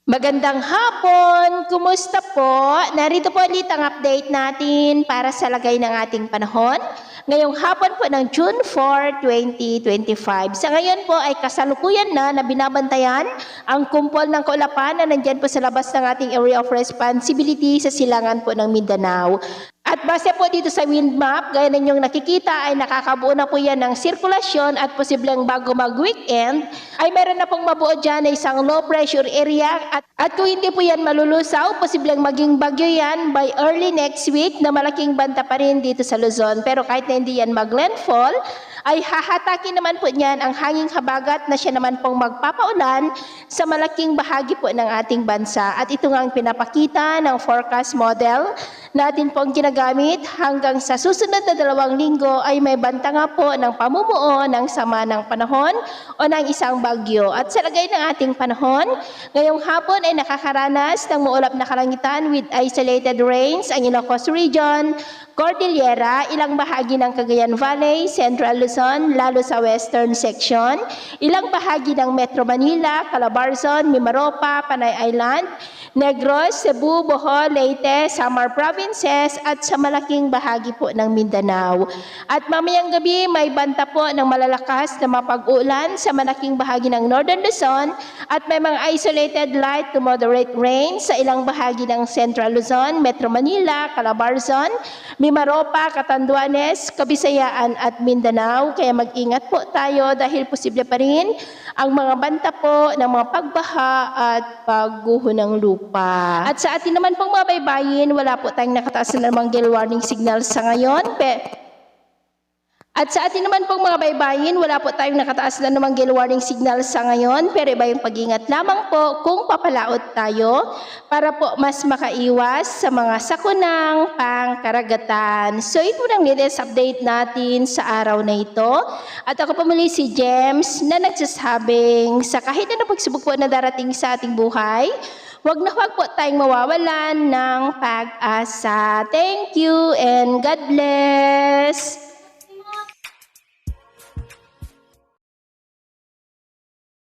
Magandang hapon! Kumusta po? Narito po ulit ang update natin para sa lagay ng ating panahon. Ngayong hapon po ng June 4, 2025. Sa ngayon po ay kasalukuyan na binabantayan ang kumpol ng kaulapan na nandyan po sa labas ng ating area of responsibility sa silangan po ng Mindanao. At base po dito sa wind map, gaya ninyong nakikita ay nakakabuo na po yan ng sirkulasyon at posibleng bago mag-weekend ay meron na pong mabuo dyan na isang low pressure area at kung hindi po yan malulusaw, posibleng maging bagyo yan by early next week na malaking banta pa rin dito sa Luzon. Pero kahit na hindi yan mag-landfall, ay hahatakin naman po niyan ang hanging habagat na siya naman pong magpapaulan sa malaking bahagi po ng ating bansa. At ito nga ang pinapakita ng forecast model natin pong ginagamit hanggang sa susunod na 2 linggo ay may banta nga po ng pamumuo ng sama ng panahon o ng isang bagyo. At sa lagay ng ating panahon, ngayong hapon ay nakakaranas ng maulap na kalangitan with isolated rains ang Ilocos Region, Cordillera, ilang bahagi ng Cagayan Valley, Central Luzon, lalo sa western section, ilang bahagi ng Metro Manila, Calabarzon, Mimaropa, Panay Island, Negros, Cebu, Bohol, Leyte, Samar Provinces at sa malaking bahagi po ng Mindanao. At mamayang gabi may banta po ng malalakas na mapag-ulan sa malaking bahagi ng Northern Luzon at may mga isolated light to moderate rain sa ilang bahagi ng Central Luzon, Metro Manila, Calabarzon, Mimaropa, Catanduanes, Kabisayaan at Mindanao. Kaya mag-ingat po tayo dahil posible pa rin ang mga banta po ng mga pagbaha at pagguho ng lupa. At sa atin naman pong mga baybayin, wala po tayong nakataas na namang gale warning signal sa ngayon. At sa atin naman pong mga baybayin, wala po tayong nakataas na namang gale warning signal sa ngayon, pero iba yung pag-ingat lamang po kung papalaot tayo para po mas makaiwas sa mga sakunang pangkaragatan. So ito ang latest update natin sa araw na ito. At ako po muli si James na nagsasabing sa kahit na pagsubok po na darating sa ating buhay, wag na wag po tayong mawawalan ng pag-asa. Thank you and God bless!